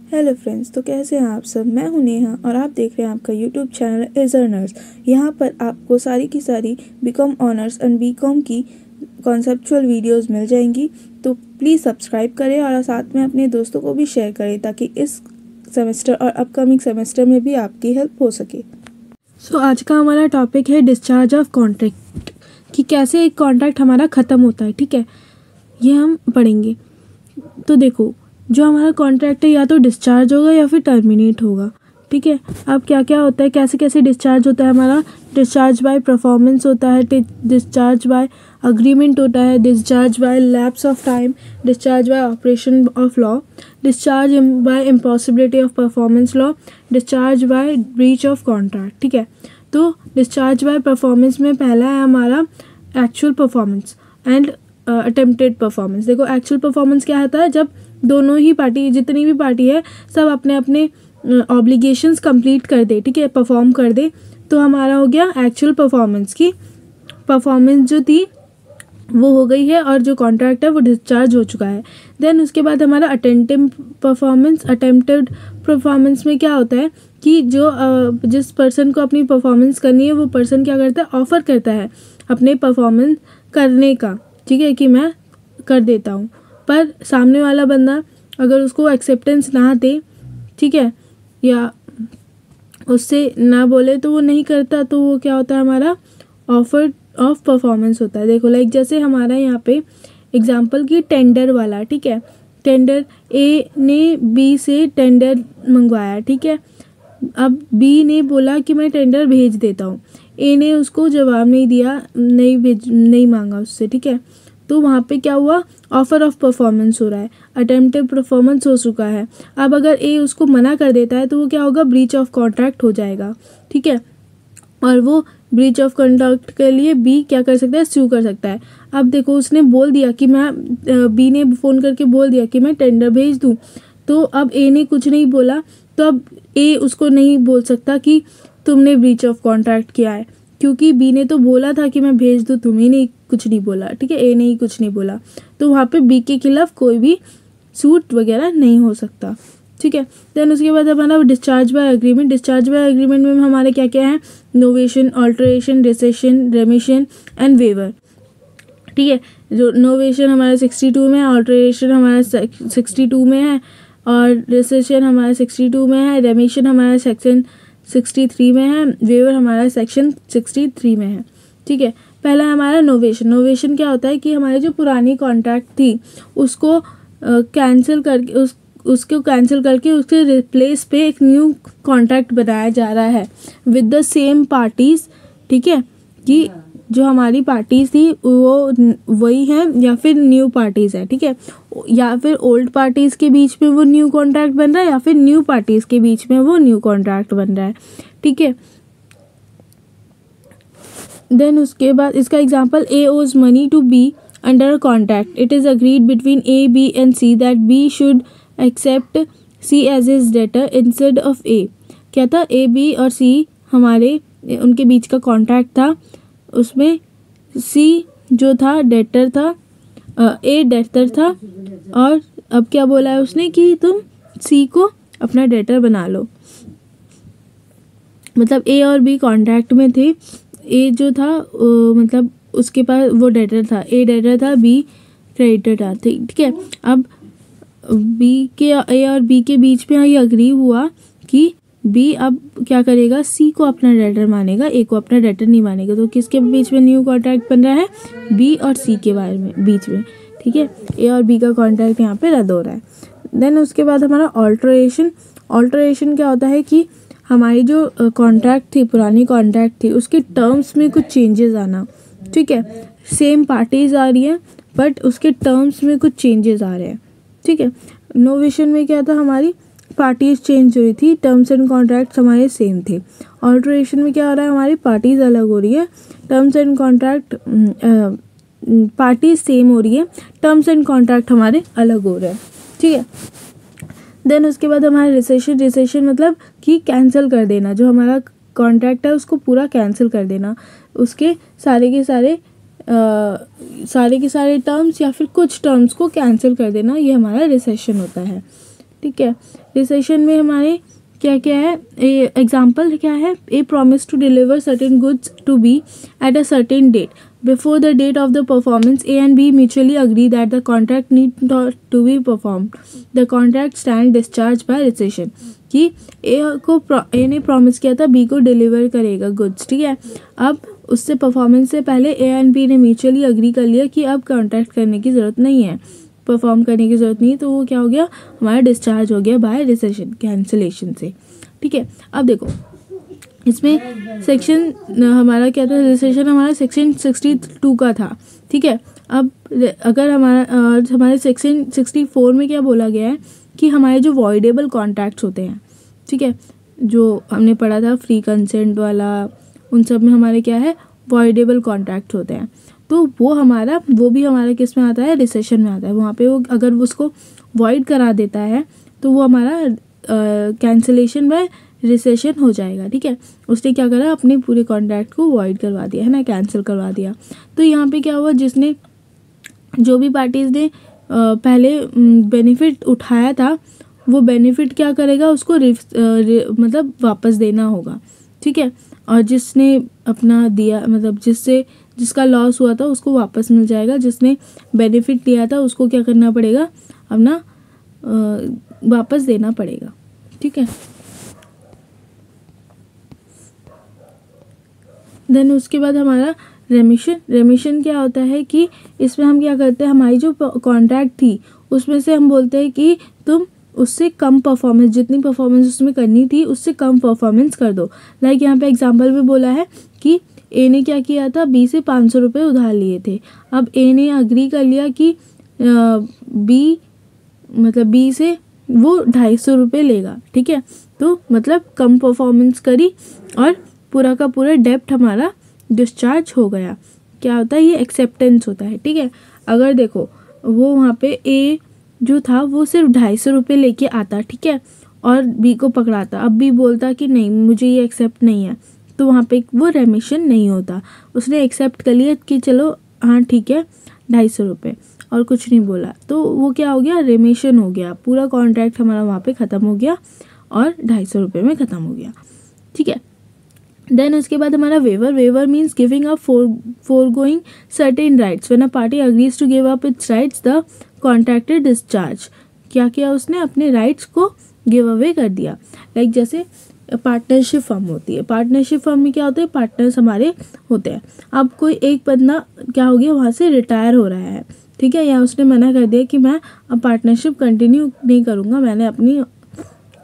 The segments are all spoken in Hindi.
हेलो फ्रेंड्स, तो कैसे हैं आप सब। मैं हूं नेहा और आप देख रहे हैं आपका यूट्यूब चैनल इज अर्नर्स। यहाँ पर आपको सारी की सारी बीकॉम ऑनर्स एंड बीकॉम की कॉन्सेप्चुअल वीडियोस मिल जाएंगी। तो प्लीज़ सब्सक्राइब करें और साथ में अपने दोस्तों को भी शेयर करें ताकि इस सेमेस्टर और अपकमिंग सेमेस्टर में भी आपकी हेल्प हो सके। सो आज का हमारा टॉपिक है डिस्चार्ज ऑफ कॉन्ट्रैक्ट, कि कैसे एक कॉन्ट्रैक्ट हमारा ख़त्म होता है। ठीक है, ये हम पढ़ेंगे। तो देखो, जो हमारा कॉन्ट्रैक्ट है या तो डिस्चार्ज होगा या फिर टर्मिनेट होगा। ठीक है, अब क्या क्या होता है, कैसे कैसे डिस्चार्ज होता है हमारा। डिस्चार्ज बाय परफॉर्मेंस होता है, डिस्चार्ज बाय अग्रीमेंट होता है, discharge by lapse of time, discharge by operation of law, discharge by impossibility of performance law, discharge by breach of contract. ठीक है, तो डिस्चार्ज बाय परफॉर्मेंस में पहला है हमारा actual performance and attempted performance. देखो, एक्चुअल परफॉर्मेंस क्या होता है, जब दोनों ही पार्टी, जितनी भी पार्टी है, सब अपने अपने ऑब्लिगेशंस कंप्लीट कर दे। ठीक है, परफॉर्म कर दे, तो हमारा हो गया एक्चुअल परफॉर्मेंस। की परफॉर्मेंस जो थी वो हो गई है और जो कॉन्ट्रैक्ट है वो डिस्चार्ज हो चुका है। देन उसके बाद हमारा अटेम्प्टेड परफॉर्मेंस। अटेम्प्टेड परफॉर्मेंस में क्या होता है कि जो जिस पर्सन को अपनी परफॉर्मेंस करनी है वो पर्सन क्या करता है, ऑफर करता है अपने परफॉर्मेंस करने का। ठीक है, कि मैं कर देता हूँ, पर सामने वाला बंदा अगर उसको एक्सेप्टेंस ना दे, ठीक है, या उससे ना बोले तो वो नहीं करता, तो वो क्या होता है, हमारा ऑफर ऑफ परफॉर्मेंस होता है। देखो, लाइक जैसे हमारा यहाँ पे एग्जांपल की टेंडर वाला। ठीक है, टेंडर ए ने बी से टेंडर मंगवाया। ठीक है, अब बी ने बोला कि मैं टेंडर भेज देता हूँ, ए ने उसको जवाब नहीं दिया, नहीं मांगा उससे। ठीक है, तो वहाँ पे क्या हुआ, ऑफर ऑफ परफॉर्मेंस हो रहा है, अटेम्प्टेड परफॉर्मेंस हो चुका है। अब अगर ए उसको मना कर देता है तो वो क्या होगा, ब्रीच ऑफ कॉन्ट्रैक्ट हो जाएगा। ठीक है, और वो ब्रीच ऑफ कॉन्ट्रैक्ट के लिए बी क्या कर सकता है, स्यू कर सकता है। अब देखो, उसने बोल दिया कि बी ने फ़ोन करके बोल दिया कि मैं टेंडर भेज दूँ, तो अब ए ने कुछ नहीं बोला, तो अब ए उसको नहीं बोल सकता कि तुमने ब्रीच ऑफ कॉन्ट्रैक्ट किया है, क्योंकि बी ने तो बोला था कि मैं भेज दूँ, तुम्हें नहीं कुछ नहीं बोला। ठीक है, ए ने ही कुछ नहीं बोला, तो वहाँ पे बी के खिलाफ कोई भी सूट वगैरह नहीं हो सकता। ठीक है, देन उसके बाद हमारा discharge by agreement. Discharge by agreement में हमारे क्या क्या है, novation, alteration, rescission, remission and waiver. ठीक है, जो नोवेशन हमारा 62 में है, ऑल्टरेशन हमारा 62 में है, और रिसेशन हमारा 62 में है, रेमिशन हमारा सेक्शन 63 में है, वेवर हमारा सेक्शन 63 में है। ठीक है, पहला हमारा नोवेशन। नोवेशन क्या होता है कि हमारी जो पुरानी कॉन्ट्रैक्ट थी उसको कैंसिल करके उसको कैंसिल करके उसके रिप्लेस पे एक न्यू कॉन्ट्रैक्ट बनाया जा रहा है विद द सेम पार्टीज। ठीक है, कि जो हमारी पार्टीज थी वो वही है या फिर न्यू पार्टीज है। ठीक है, या फिर ओल्ड पार्टीज के बीच में वो न्यू कॉन्ट्रैक्ट बन रहा है, या फिर न्यू पार्टीज के बीच में वो न्यू कॉन्ट्रैक्ट बन रहा है। ठीक है, देन उसके बाद इसका example, A owes money to B under a contract. It is agreed between A, B and C that B should accept C as his debtor instead of A. क्या था, ए, बी और सी हमारे उनके बीच का कॉन्ट्रैक्ट था, उसमें सी जो था डेटर था, ए डेटर था, और अब क्या बोला है उसने कि तुम सी को अपना डेटर बना लो। मतलब ए और बी कॉन्ट्रैक्ट में थे, ए जो था मतलब उसके पास वो डेटर था, ए डेटर था, बी क्रेडिटर था। ठीक है, अब बी के, ए और बी के बीच में ये अग्री हुआ कि बी अब क्या करेगा, सी को अपना डेटर मानेगा, ए को अपना डेटर नहीं मानेगा। तो किसके बीच में न्यू कॉन्ट्रैक्ट बन रहा है, बी और सी के बारे में बीच में। ठीक है, ए और बी का कॉन्ट्रैक्ट यहाँ पे रद्द हो रहा है। देन उसके बाद हमारा ऑल्टरेशन। ऑल्टरेशन क्या होता है कि हमारी जो कॉन्ट्रैक्ट थी, पुरानी कॉन्ट्रैक्ट थी, उसके टर्म्स में कुछ चेंजेस आना। ठीक है, सेम पार्टीज आ रही है बट उसके टर्म्स में कुछ चेंजेस आ रहे हैं। ठीक है, नोवेशन में क्या था, हमारी पार्टीज चेंज हुई थी, टर्म्स एंड कॉन्ट्रैक्ट्स हमारे सेम थे। ऑल्टरेशन में क्या हो रहा है, हमारी पार्टीज अलग हो रही है, terms and contract parties same हो रही है, टर्म्स एंड कॉन्ट्रैक्ट हमारे अलग हो रहे हैं। ठीक है, देन उसके बाद हमारा रिसेशन। रिसेशन मतलब कि कैंसिल कर देना, जो हमारा कॉन्ट्रैक्ट है उसको पूरा कैंसिल कर देना, उसके सारे के सारे टर्म्स या फिर कुछ टर्म्स को कैंसिल कर देना, ये हमारा रिसेशन होता है। ठीक है। रिसेशन में हमारे क्या क्या है, एग्जाम्पल क्या है, A promise to deliver certain goods to B at a certain date before the date of the performance A and B mutually agree that the contract need to be performed, the contract stand discharge by rescission. कि ए ने प्रॉमिस किया था बी को डिलीवर करेगा गुड्स, ठीक है। अब उससे परफॉर्मेंस से पहले ए एंड बी ने म्यूचुअली अग्री कर लिया कि अब कॉन्ट्रैक्ट करने की ज़रूरत नहीं है, परफॉर्म करने की ज़रूरत नहीं है, तो वो क्या हो गया, हमारा डिस्चार्ज हो गया बाय रिसेशन, कैंसिलेशन से, ठीक है। अब देखो इसमें सेक्शन हमारा क्या था, रिसेशन हमारा सेक्शन 62 का था, ठीक है। अब अगर हमारे सेक्शन 64 में क्या बोला गया है कि हमारे जो वॉइडेबल कॉन्ट्रैक्ट्स होते हैं, ठीक है, जो हमने पढ़ा था फ्री कंसेंट वाला, उन सब में हमारे क्या है, वॉइडेबल कॉन्ट्रैक्ट होते हैं। तो वो भी हमारा किस में आता है, रिसेशन में आता है। वहाँ पे वो अगर उसको वॉइड करा देता है तो वो हमारा कैंसिलेशन बाय रिसेशन हो जाएगा, ठीक है। उसने क्या करा, अपने पूरे कॉन्ट्रैक्ट को वॉइड करवा दिया है ना, कैंसिल करवा दिया। तो यहाँ पे क्या हुआ, जो भी पार्टीज़ ने पहले बेनिफिट उठाया था वो बेनिफिट क्या करेगा, उसको मतलब वापस देना होगा, ठीक है। और जिसने अपना दिया, मतलब जिसका लॉस हुआ था उसको वापस मिल जाएगा, जिसने बेनिफिट लिया था उसको क्या करना पड़ेगा, अपना वापस देना पड़ेगा, ठीक है। देन उसके बाद हमारा रेमिशन क्या होता है कि इसमें हम क्या करते हैं, हमारी जो कॉन्ट्रैक्ट थी उसमें से हम बोलते हैं कि तुम उससे कम परफॉर्मेंस, जितनी परफॉर्मेंस उसमें करनी थी उससे कम परफॉर्मेंस कर दो। लाइक यहाँ पे एग्जांपल में बोला है कि ए ने क्या किया था, बी से 500 रुपये उधार लिए थे। अब ए ने अग्री कर लिया कि बी से वो 250 रुपये लेगा, ठीक है। तो मतलब कम परफॉर्मेंस करी और पूरा का पूरा डेब्ट हमारा डिस्चार्ज हो गया। क्या होता है, ये एक्सेप्टेंस होता है, ठीक है। अगर देखो वो वहाँ पे ए जो था वो सिर्फ 250 रुपये लेके आता, ठीक है, और बी को पकड़ाता, अब बी बोलता कि नहीं मुझे ये एक्सेप्ट नहीं है, तो वहाँ पे वो रेमिशन नहीं होता। उसने एक्सेप्ट कर लिया कि चलो हाँ ठीक है 250 रुपये, और कुछ नहीं बोला, तो वो क्या हो गया, रेमिशन हो गया, पूरा कॉन्ट्रैक्ट हमारा वहाँ पे ख़त्म हो गया और 250 रुपये में ख़त्म हो गया, ठीक है। देन उसके बाद हमारा waiver means giving up foregoing certain rights when a party agrees to give up its rights the contracted discharge। क्या किया उसने, अपने राइट्स को गिव अवे कर दिया। लाइक जैसे पार्टनरशिप फर्म होती है, पार्टनरशिप फर्म में क्या होता है, पार्टनर्स हमारे होते हैं। अब कोई एक बंदा क्या हो गया, वहाँ से रिटायर हो रहा है, ठीक है, या उसने मना कर दिया कि मैं अब पार्टनरशिप कंटिन्यू नहीं करूँगा, मैंने अपनी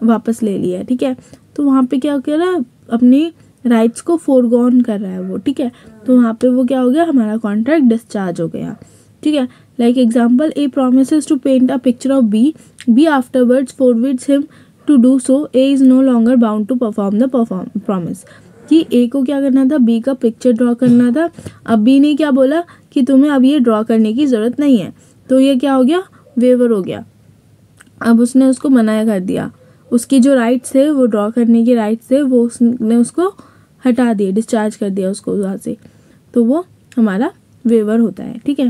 वापस ले लिया है, ठीक है। तो वहाँ पे क्या कर रहा है, अपनी राइट्स को फोरगॉन कर रहा है वो, ठीक है। तो वहाँ पे वो क्या हो गया, हमारा कॉन्ट्रैक्ट डिस्चार्ज हो गया, ठीक है। Like example, A promises to paint a picture of B afterwards forbids him to do so, A is no longer bound to perform the promise. कि ए को क्या करना था, बी का पिक्चर ड्रॉ करना था। अब बी ने क्या बोला कि तुम्हें अब ये ड्रॉ करने की ज़रूरत नहीं है, तो ये क्या हो गया, वेवर हो गया। अब उसने उसको मना कर दिया, उसकी जो राइट्स थे, वो ड्रॉ करने की राइट्स थे, वो उसने उसको हटा दिए, डिस्चार्ज कर दिया उसको वहाँ से, तो वो हमारा वेवर होता है, ठीक है।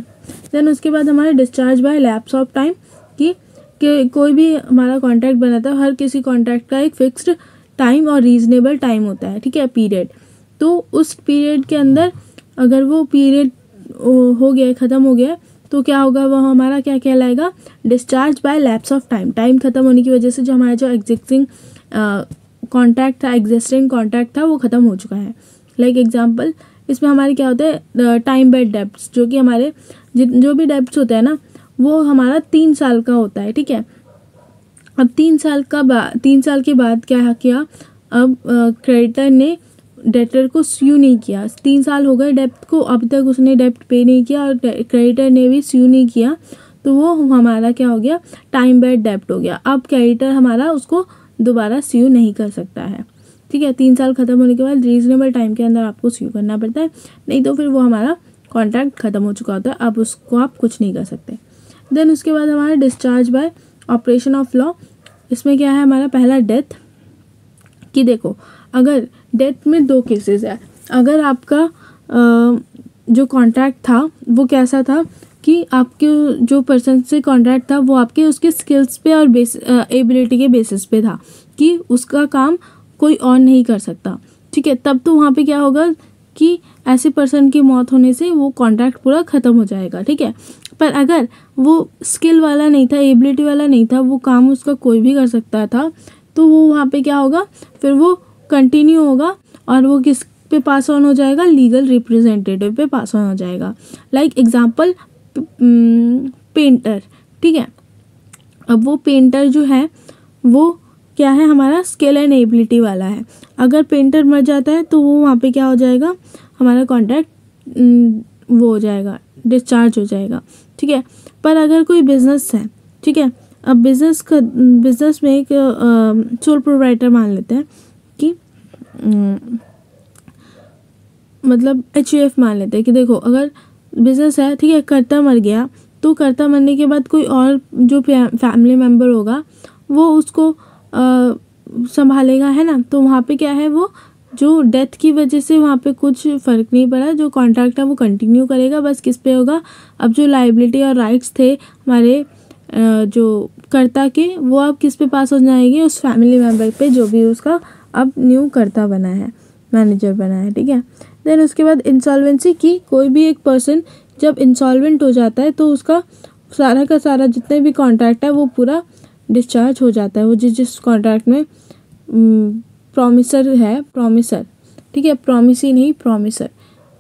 देन उसके बाद हमारा discharge bye lapse of time, कि कोई भी हमारा कॉन्ट्रैक्ट बनाता है, हर किसी कॉन्ट्रैक्ट का एक फिक्स्ड टाइम और रीजनेबल टाइम होता है, ठीक है, पीरियड। तो उस पीरियड के अंदर अगर वो पीरियड हो गया, ख़त्म हो गया, तो क्या होगा, वो हमारा क्या कहलाएगा, discharge by lapse of time. Time ख़त्म होने की वजह से जो हमारा जो एग्जिस्टिंग कॉन्ट्रैक्ट था वो ख़त्म हो चुका है। लाइक एग्जांपल, इसमें हमारे क्या होते हैं, टाइम बेड डेब्ट्स, जो कि हमारे जो भी डेब्ट्स होते हैं ना, वो हमारा 3 साल का होता है, ठीक है। अब 3 साल के बाद क्या किया, अब क्रेडिटर ने डेटर को स्यू नहीं किया, 3 साल हो गए डेब्ट को, अभी तक उसने डेब्ट पे नहीं किया और क्रेडिटर ने भी स्यू नहीं किया, तो वो हमारा क्या हो गया, टाइम बेड डेब्ट हो गया। अब क्रेडिटर हमारा उसको दोबारा स्यू नहीं कर सकता है, ठीक है। 3 साल ख़त्म होने के बाद रीजनेबल टाइम के अंदर आपको स्यू करना पड़ता है, नहीं तो फिर वो हमारा कॉन्ट्रैक्ट ख़त्म हो चुका होता है, अब उसको आप कुछ नहीं कर सकते। देन उसके बाद हमारा discharge bye operation of law, इसमें क्या है, हमारा पहला डेथ। कि देखो अगर डेथ में 2 केसेस है, अगर आपका जो कॉन्ट्रैक्ट था वो कैसा था, कि आपके जो पर्सन से कॉन्ट्रैक्ट था वो आपके उसके स्किल्स पे और एबिलिटी के बेसिस पे था कि उसका काम कोई और नहीं कर सकता, ठीक है। तब तो वहाँ पे क्या होगा कि ऐसे पर्सन की मौत होने से वो कॉन्ट्रैक्ट पूरा ख़त्म हो जाएगा, ठीक है। पर अगर वो स्किल वाला नहीं था, एबिलिटी वाला नहीं था, वो काम उसका कोई भी कर सकता था, तो वो वहाँ पे क्या होगा, फिर वो कंटिन्यू होगा और वो किस पे पास ऑन हो जाएगा, लीगल रिप्रेजेंटेटिव पे पास ऑन हो जाएगा। लाइक एग्जांपल पेंटर, ठीक है। अब वो पेंटर जो है वो क्या है, हमारा स्किल एंड एबिलिटी वाला है। अगर पेंटर मर जाता है तो वो वहाँ पे क्या हो जाएगा, हमारा कॉन्ट्रैक्ट वो हो जाएगा, डिस्चार्ज हो जाएगा, ठीक है। पर अगर कोई बिजनेस है, ठीक है, अब बिजनेस में एक सोल प्रोप्राइटर मान लेते हैं कि मतलब HUF मान लेते हैं कि देखो अगर बिजनेस है, ठीक है, कर्ता मर गया तो कर्ता मरने के बाद कोई और जो फैमिली मेम्बर होगा वो उसको संभालेगा, है ना। तो वहाँ पे क्या है, वो जो डेथ की वजह से वहाँ पे कुछ फ़र्क नहीं पड़ा, जो कॉन्ट्रैक्ट है वो कंटिन्यू करेगा, बस किस पे होगा, अब जो लाइबिलिटी और राइट्स थे हमारे जो कर्ता के, वो अब किस पे पास हो जाएंगे, उस फैमिली मेम्बर पे जो भी उसका अब न्यू कर्ता बना है, मैनेजर बना है, ठीक है। देन उसके बाद इंसॉल्वेंसी की, कोई भी एक पर्सन जब इंसॉल्वेंट हो जाता है तो उसका सारा का सारा जितने भी कॉन्ट्रैक्ट है वो पूरा डिस्चार्ज हो जाता है। वो जिस कॉन्ट्रैक्ट में प्रॉमिसर है, प्रॉमिसर, ठीक है, प्रॉमिसी नहीं प्रॉमिसर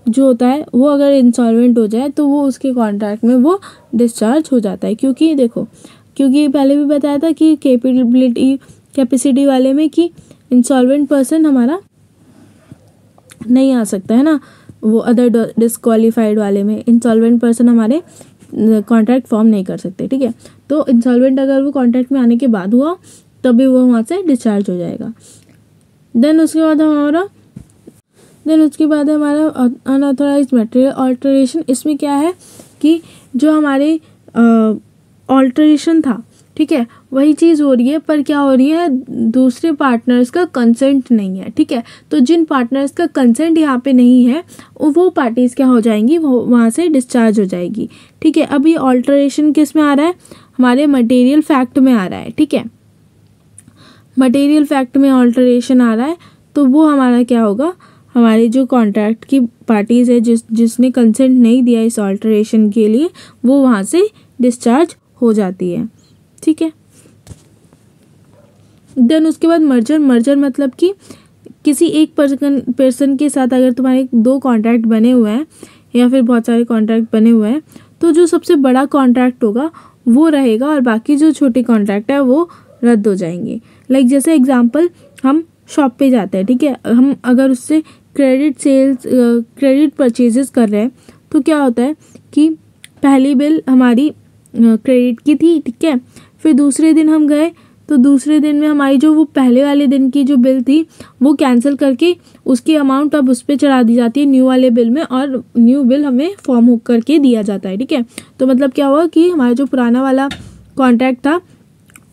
जो होता है, वो अगर इंसॉल्वेंट हो जाए तो वो उसके कॉन्ट्रैक्ट में वो डिस्चार्ज हो जाता है। क्योंकि देखो, क्योंकि पहले भी बताया था कि कैपेसिटी वाले में कि इंसॉल्वेंट पर्सन हमारा नहीं आ सकता है ना, वो अदर डिस्क्वालीफाइड वाले में इंसॉल्वेंट पर्सन हमारे कॉन्ट्रैक्ट फॉर्म नहीं कर सकते, ठीक है। तो इंसॉल्वेंट अगर वो कॉन्ट्रैक्ट में आने के बाद हुआ तभी वो वहाँ से डिस्चार्ज हो जाएगा। देन उसके बाद हमारा अनऑथराइज्ड मटेरियल ऑल्टरेशन। इसमें क्या है कि जो हमारे ऑल्टरेशन था, ठीक है, वही चीज़ हो रही है, पर क्या हो रही है, दूसरे पार्टनर्स का कंसेंट नहीं है, ठीक है। तो जिन पार्टनर्स का कंसेंट यहाँ पे नहीं है वो पार्टीज़ क्या हो जाएंगी, वो वहाँ से डिस्चार्ज हो जाएगी, ठीक है। अब ये ऑल्टरेशन किस में आ रहा है, हमारे मटेरियल फैक्ट में आ रहा है, ठीक है। मटेरियल फैक्ट में ऑल्टरेशन आ रहा है तो वो हमारा क्या होगा, हमारी जो कॉन्ट्रैक्ट की पार्टीज़ है जिसने कंसेंट नहीं दिया इस ऑल्टरेशन के लिए, वो वहाँ से डिस्चार्ज हो जाती है, ठीक है। देन उसके बाद मर्जर मतलब कि किसी एक पर्सन के साथ अगर तुम्हारे 2 कॉन्ट्रैक्ट बने हुए हैं या फिर बहुत सारे कॉन्ट्रैक्ट बने हुए हैं तो जो सबसे बड़ा कॉन्ट्रैक्ट होगा वो रहेगा और बाकी जो छोटे कॉन्ट्रैक्ट है वो रद्द हो जाएंगे। लाइक जैसे एग्जांपल, हम शॉप पे जाते हैं, ठीक है, हम अगर उससे क्रेडिट परचेजेस कर रहे हैं तो क्या होता है कि पहली बिल हमारी क्रेडिट की थी, ठीक है, फिर दूसरे दिन हम गए तो दूसरे दिन में हमारी जो वो पहले वाले दिन की जो बिल थी वो कैंसिल करके उसकी अमाउंट अब उस पर चढ़ा दी जाती है न्यू वाले बिल में, और न्यू बिल हमें फॉर्म हो करके दिया जाता है, ठीक है। तो मतलब क्या हुआ कि हमारा जो पुराना वाला कॉन्ट्रैक्ट था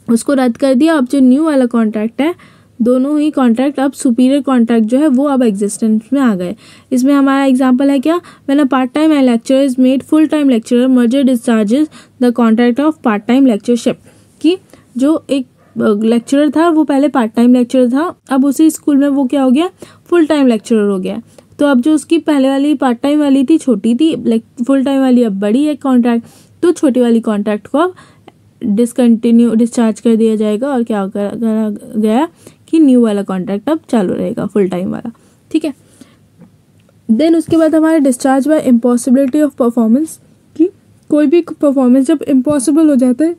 उसको रद्द कर दिया, अब जो न्यू वाला कॉन्ट्रैक्ट है, दोनों ही कॉन्ट्रैक्ट अब सुपीरियर कॉन्ट्रैक्ट जो है वो अब एग्जिस्टेंस में आ गए। इसमें हमारा एग्जांपल है क्या, when a part time lecturer is made full time lecturer, merger discharges the contract of part time lectureship. कि जो एक लेक्चरर था वो पहले पार्ट टाइम लेक्चरर था, अब उसी स्कूल में वो क्या हो गया, फुल टाइम लेक्चरर हो गया। तो अब जो उसकी पहले वाली पार्ट टाइम वाली थी छोटी थी, फुल टाइम वाली अब बड़ी है कॉन्ट्रैक्ट, तो छोटी वाली कॉन्ट्रैक्ट को अब डिस्चार्ज कर दिया जाएगा और क्या करा गया कि न्यू वाला कॉन्ट्रैक्ट अब चालू रहेगा, फुल टाइम वाला, ठीक है। देन उसके बाद हमारा discharge bye impossibility of performance, कि कोई भी परफॉर्मेंस जब इम्पॉसिबल हो जाता है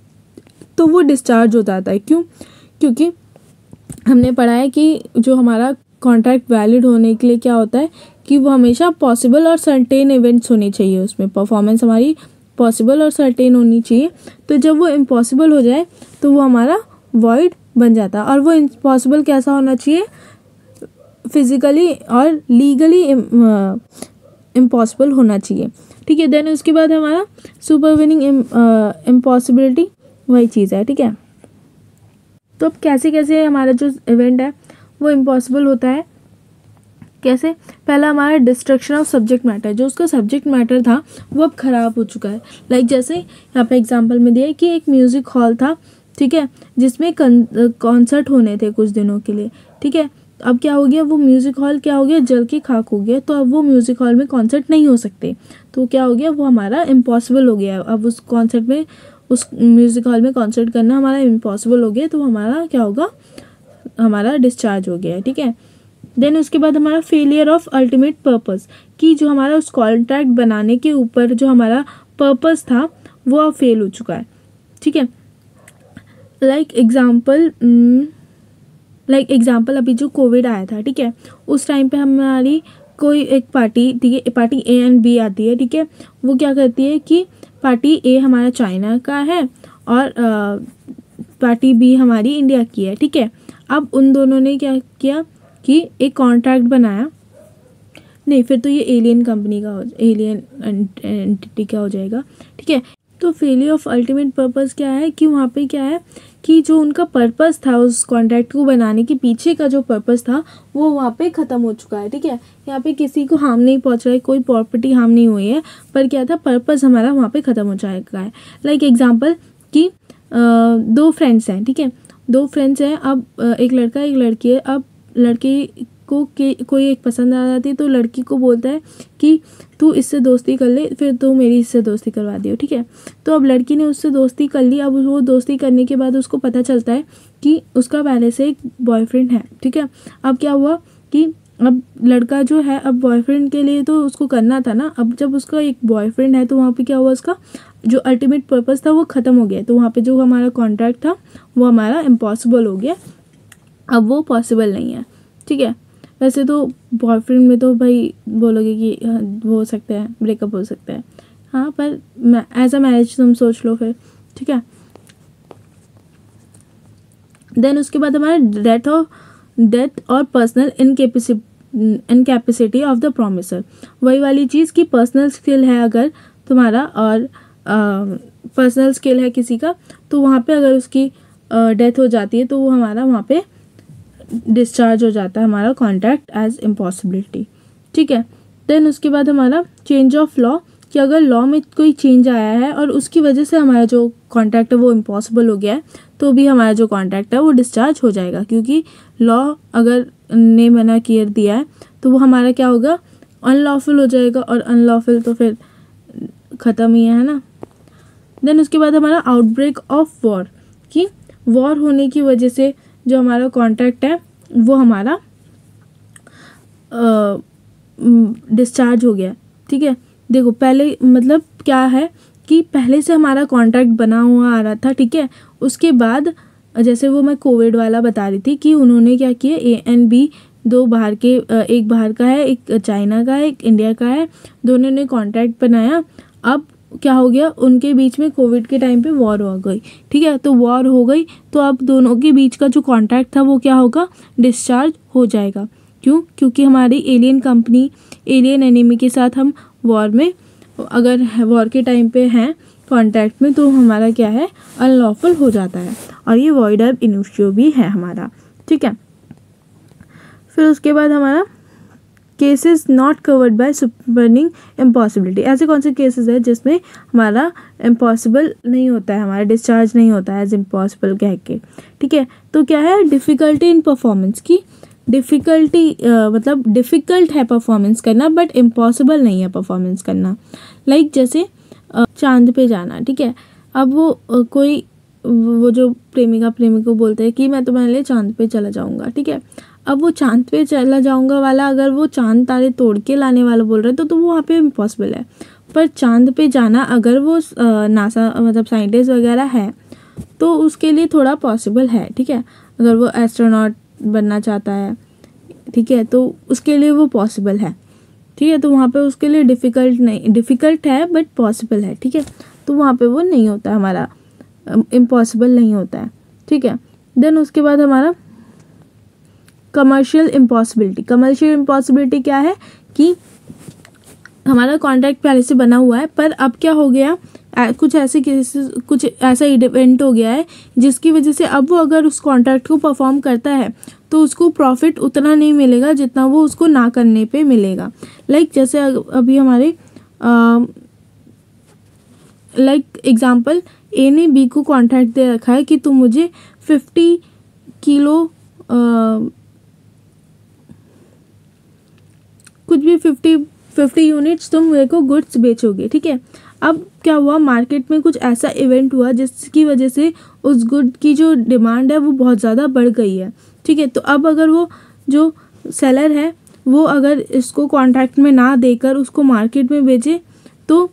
तो वो डिस्चार्ज हो जाता है। क्यों, क्योंकि हमने पढ़ा है कि जो हमारा कॉन्ट्रैक्ट वैलिड होने के लिए क्या होता है कि वो हमेशा पॉसिबल और सर्टेन इवेंट्स होनी चाहिए, उसमें परफॉर्मेंस हमारी पॉसिबल और सर्टेन होनी चाहिए। तो जब वो इम्पॉसिबल हो जाए तो वो हमारा वॉइड बन जाता है, और वो इम्पॉसिबल कैसा होना चाहिए, फिजिकली और लीगली इम्पॉसिबल होना चाहिए, ठीक है। देन उसके बाद हमारा सुपरवीनिंग इम्पॉसिबिलिटी वही चीज़ है, ठीक है। तो अब कैसे कैसे हमारा जो इवेंट है वो इम्पॉसिबल होता है, कैसे? पहला हमारा डिस्ट्रक्शन ऑफ सब्जेक्ट मैटर, जो उसका सब्जेक्ट मैटर था वो अब ख़राब हो चुका है। लाइक जैसे यहाँ पे एग्जांपल में दिया है कि एक म्यूज़िक हॉल था, ठीक है, जिसमें कॉन्सर्ट होने थे कुछ दिनों के लिए, ठीक है। अब क्या हो गया, वो म्यूज़िक हॉल क्या हो गया, जल के खाक हो गया। तो अब वो म्यूज़िक हॉल में कॉन्सर्ट नहीं हो सकते, तो क्या हो गया, वो हमारा इम्पॉसिबल हो गया। अब उस कॉन्सर्ट में, उस म्यूज़िक हॉल में कॉन्सर्ट करना हमारा इम्पॉसिबल हो गया, तो हमारा क्या होगा, हमारा डिस्चार्ज हो गया है, ठीक है। देन उसके बाद हमारा फेलियर ऑफ अल्टीमेट पर्पस, कि जो हमारा उस कॉन्ट्रैक्ट बनाने के ऊपर जो हमारा पर्पस था वो अब फेल हो चुका है, ठीक है। लाइक एग्जाम्पल अभी जो कोविड आया था, ठीक है, उस टाइम पे हमारी कोई एक पार्टी, ठीक है, पार्टी ए एंड बी आती है, ठीक है। वो क्या करती है कि पार्टी ए हमारा चाइना का है और पार्टी बी हमारी इंडिया की है, ठीक है। अब उन दोनों ने क्या किया कि एक कॉन्ट्रैक्ट बनाया, नहीं फिर तो ये एलियन कंपनी का एलियन एंटिटी का हो जाएगा, ठीक है। तो फेलियर ऑफ अल्टीमेट पर्पस क्या है कि वहाँ पे क्या है कि जो उनका पर्पस था उस कॉन्ट्रैक्ट को बनाने के पीछे का जो पर्पस था वो वहाँ पे ख़त्म हो चुका है, ठीक है। यहाँ पे किसी को हार्म नहीं पहुँच रहा है, कोई प्रॉपर्टी हार्म नहीं हुई है, पर क्या था, पर्पस हमारा वहाँ पे ख़त्म हो जाएगा है। लाइक एग्जाम्पल कि दो फ्रेंड्स हैं, ठीक है, दो फ्रेंड्स हैं, अब एक लड़का एक लड़की है। अब लड़के को कोई एक पसंद आ जाती है, तो लड़की को बोलता है कि तू इससे दोस्ती कर ले, फिर तू मेरी इससे दोस्ती करवा दियो, ठीक है। तो अब लड़की ने उससे दोस्ती कर ली। अब वो दोस्ती करने के बाद उसको पता चलता है कि उसका पहले से एक बॉयफ्रेंड है, ठीक है। अब क्या हुआ कि अब लड़का जो है, अब बॉयफ्रेंड के लिए तो उसको करना था ना, अब जब उसका एक बॉयफ्रेंड है तो वहाँ पे क्या हुआ, उसका जो अल्टीमेट पर्पस था वो ख़त्म हो गया। तो वहाँ पे जो हमारा कॉन्ट्रैक्ट था वो हमारा इम्पॉसिबल हो गया, अब वो पॉसिबल नहीं है, ठीक है। वैसे तो बॉयफ्रेंड में तो भाई बोलोगे कि वो हो सकता है, ब्रेकअप हो सकता है, हाँ, पर एज अ मैरिज तुम सोच लो फिर, ठीक है। देन उसके बाद हमारा डेथ और personal incapacity of the promisor, वही वाली चीज़ कि पर्सनल स्किल है अगर तुम्हारा और पर्सनल स्किल है किसी का, तो वहाँ पे अगर उसकी डेथ हो जाती है तो वो हमारा वहाँ पे डिस्चार्ज हो जाता है हमारा कॉन्ट्रैक्ट एज इम्पॉसिबिलिटी, ठीक है। देन उसके बाद हमारा चेंज ऑफ लॉ, कि अगर लॉ में कोई चेंज आया है और उसकी वजह से हमारा जो कॉन्ट्रैक्ट है वो इम्पॉसिबल हो गया है, तो भी हमारा जो कॉन्ट्रैक्ट है वो डिस्चार्ज हो जाएगा, क्योंकि लॉ अगर ने मना किया दिया है तो वो हमारा क्या होगा, अनलॉफुल हो जाएगा, और अनलॉफुल तो फिर ख़त्म ही है ना। देन उसके बाद हमारा आउटब्रेक ऑफ वॉर, कि वॉर होने की वजह से जो हमारा कॉन्ट्रैक्ट है वो हमारा डिस्चार्ज हो गया, ठीक है। देखो पहले मतलब क्या है कि पहले से हमारा कॉन्ट्रैक्ट बना हुआ आ रहा था, ठीक है। उसके बाद जैसे वो मैं कोविड वाला बता रही थी कि उन्होंने क्या किया, ए एंड बी दो बाहर के, एक बाहर का है, एक चाइना का है, एक इंडिया का है, दोनों ने कॉन्ट्रैक्ट बनाया। अब क्या हो गया, उनके बीच में कोविड के टाइम पे वॉर हो गई, ठीक है। तो वॉर हो गई तो अब दोनों के बीच का जो कॉन्ट्रैक्ट था वो क्या होगा, डिस्चार्ज हो जाएगा। क्यों? क्योंकि हमारी एलियन कंपनी एलियन एनिमी के साथ हम वॉर में, अगर वॉर के टाइम पे हैं कॉन्ट्रैक्ट में, तो हमारा क्या है, अनलॉफुल हो जाता है, और ये वॉइड अब इनिशियो भी है हमारा, ठीक है। फिर उसके बाद हमारा cases not covered by supervening impossibility, ऐसे कौन से केसेस है जिसमें हमारा इम्पॉसिबल नहीं होता है, हमारा डिस्चार्ज नहीं होता है एज इम्पॉसिबल कह के, ठीक है। तो क्या है, डिफ़िकल्टी इन परफॉर्मेंस, की डिफ़िकल्टी मतलब डिफ़िकल्ट है परफॉर्मेंस करना बट इम्पॉसिबल नहीं है परफॉर्मेंस करना। लाइक जैसे चांद पे जाना, ठीक है। अब वो कोई वो जो प्रेमिका प्रेमी को बोलते हैं कि मैं तुम्हारे लिए चांद पे चला जाऊँगा, ठीक है। अब वो चांद पे चला जाऊँगा वाला अगर वो चांद तारे तोड़ के लाने वाला बोल रहे तो वो वहाँ पे इम्पॉसिबल है। पर चांद पे जाना अगर वो नासा मतलब साइंटिस्ट वगैरह है तो उसके लिए थोड़ा पॉसिबल है, ठीक है। अगर वो एस्ट्रोनॉट बनना चाहता है, ठीक है, तो उसके लिए वो पॉसिबल है, ठीक है। तो वहाँ पे उसके लिए डिफ़िकल्ट है बट पॉसिबल है, ठीक है। तो वहाँ पे वो नहीं होता, हमारा इम्पॉसिबल नहीं होता है, ठीक है। देन उसके बाद हमारा कमर्शियल इम्पॉसिबिलिटी क्या है कि हमारा कॉन्ट्रैक्ट पहले से बना हुआ है, पर अब क्या हो गया, कुछ ऐसा इवेंट हो गया है जिसकी वजह से अब वो अगर उस कॉन्ट्रैक्ट को परफॉर्म करता है तो उसको प्रॉफिट उतना नहीं मिलेगा जितना वो उसको ना करने पे मिलेगा। जैसे अभी हमारे एग्जांपल, ए ने बी को कॉन्ट्रैक्ट दे रखा है कि तुम मुझे 50 किलो कुछ भी 50 यूनिट्स तुम मेरे को गुड्स बेचोगे, ठीक है। अब क्या हुआ, मार्केट में कुछ ऐसा इवेंट हुआ जिसकी वजह से उस गुड की जो डिमांड है वो बहुत ज़्यादा बढ़ गई है, ठीक है। तो अब अगर वो जो सेलर है वो अगर इसको कॉन्ट्रैक्ट में ना देकर उसको मार्केट में बेचे तो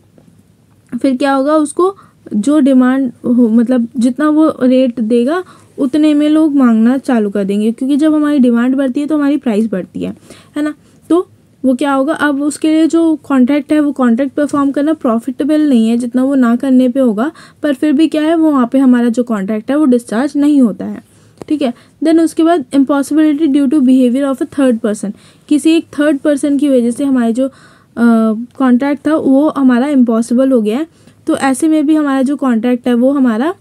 फिर क्या होगा, उसको जो डिमांड हो, मतलब जितना वो रेट देगा उतने में लोग मांगना चालू कर देंगे, क्योंकि जब हमारी डिमांड बढ़ती है तो हमारी प्राइस बढ़ती है ना। तो वो क्या होगा, अब उसके लिए जो कॉन्ट्रैक्ट है वो कॉन्ट्रैक्ट परफॉर्म करना प्रॉफिटेबल नहीं है जितना वो ना करने पे होगा, पर फिर भी क्या है, वो वहाँ पे हमारा जो कॉन्ट्रैक्ट है वो डिस्चार्ज नहीं होता है, ठीक है। देन उसके बाद impossibility due to behaviour of a third person, किसी एक थर्ड पर्सन की वजह से हमारे जो कॉन्ट्रैक्ट था वो हमारा इम्पॉसिबल हो गया है, तो ऐसे में भी हमारा जो कॉन्ट्रैक्ट है वो हमारा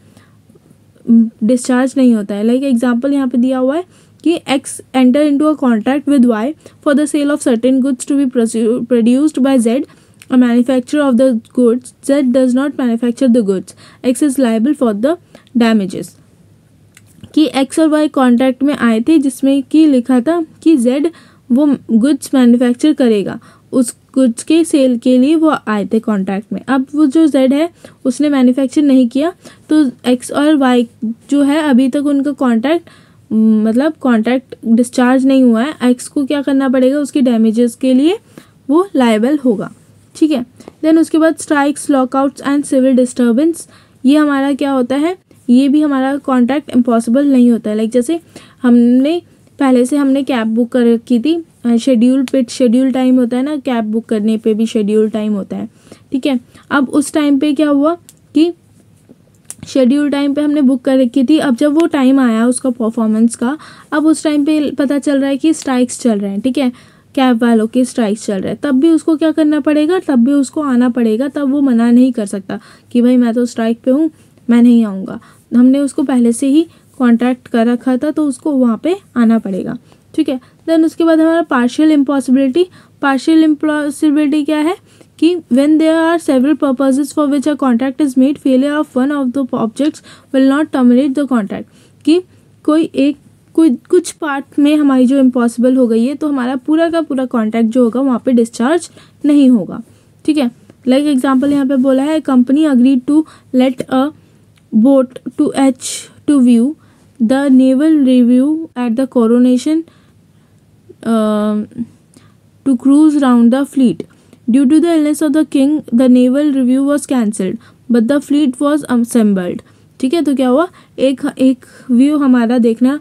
डिस्चार्ज नहीं होता है। एग्जाम्पल यहाँ पे दिया हुआ है कि X enter into a contract with Y for the sale of certain goods to be produced by Z, a manufacturer of the goods. Z does not manufacture the goods. X is liable for the damages. कि X और Y कॉन्ट्रैक्ट में आए थे जिसमें कि लिखा था कि Z वो गुड्स मैन्युफैक्चर करेगा, उस गुड्स के सेल के लिए वो आए थे कॉन्ट्रैक्ट में। अब वो जो Z है उसने मैन्युफैक्चर नहीं किया, तो X और Y जो है अभी तक उनका कॉन्ट्रैक्ट डिस्चार्ज नहीं हुआ है। एक्स को क्या करना पड़ेगा, उसके डैमेजेस के लिए वो लायबल होगा, ठीक है। देन उसके बाद strikes, lockouts and civil disturbance, ये हमारा क्या होता है, ये भी हमारा कॉन्ट्रैक्ट इम्पॉसिबल नहीं होता है। जैसे पहले से हमने कैब बुक कर रखी थी, शेड्यूल टाइम होता है ना, कैब बुक करने पे भी शेड्यूल टाइम होता है, ठीक है। अब उस टाइम पे क्या हुआ कि शेड्यूल टाइम पे हमने बुक कर रखी थी, अब जब वो टाइम आया उसका परफॉर्मेंस का, अब उस टाइम पे पता चल रहा है कि स्ट्राइक्स चल रहे हैं, ठीक है, कैब वालों के स्ट्राइक्स चल रहे हैं, तब भी उसको क्या करना पड़ेगा, तब भी उसको आना पड़ेगा। तब वो मना नहीं कर सकता कि भाई मैं तो स्ट्राइक पे हूँ, मैं नहीं आऊँगा। हमने उसको पहले से ही कॉन्ट्रैक्ट कर रखा था तो उसको वहाँ पे आना पड़ेगा, ठीक है। देन उसके बाद हमारा पार्शियल इम्पॉसिबिलिटी क्या है कि when there are several purposes for which a contract is made, failure of one of the objects will not terminate the contract, कि कुछ पार्ट में हमारी जो इम्पॉसिबल हो गई है तो हमारा पूरा का पूरा कॉन्ट्रैक्ट जो होगा वहाँ पे डिस्चार्ज नहीं होगा, ठीक है। एग्जांपल यहाँ पे बोला है, company agreed to let a boat to H to view the naval review at the coronation to cruise round the fleet. Due to the illness of the king, the naval review was cancelled, but the fleet was assembled, ठीक है। तो क्या हुआ, एक व्यू हमारा देखना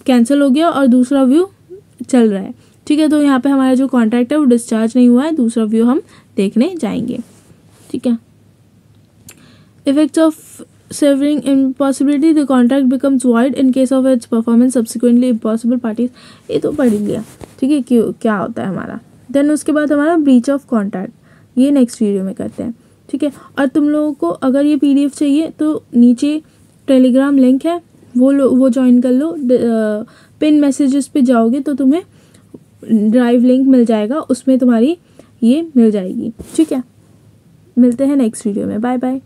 कैंसिल हो गया और दूसरा व्यू चल रहा है, ठीक है। तो यहाँ पे हमारा जो कॉन्ट्रैक्ट है वो डिस्चार्ज नहीं हुआ है, दूसरा व्यू हम देखने जाएंगे, ठीक है। Effects of severing impossibility, the contract becomes void in case of its performance subsequently impossible parties, ये तो पढ़ लिया, ठीक है, क्या होता है हमारा। देन उसके बाद हमारा ब्रीच ऑफ कॉन्ट्रैक्ट, ये नेक्स्ट वीडियो में करते हैं, ठीक है। और तुम लोगों को अगर ये PDF चाहिए तो नीचे टेलीग्राम लिंक है, वो ज्वाइन कर लो। पिन मैसेजेस पे जाओगे तो तुम्हें ड्राइव लिंक मिल जाएगा, उसमें तुम्हारी ये मिल जाएगी, ठीक है। मिलते हैं नेक्स्ट वीडियो में, बाय बाय।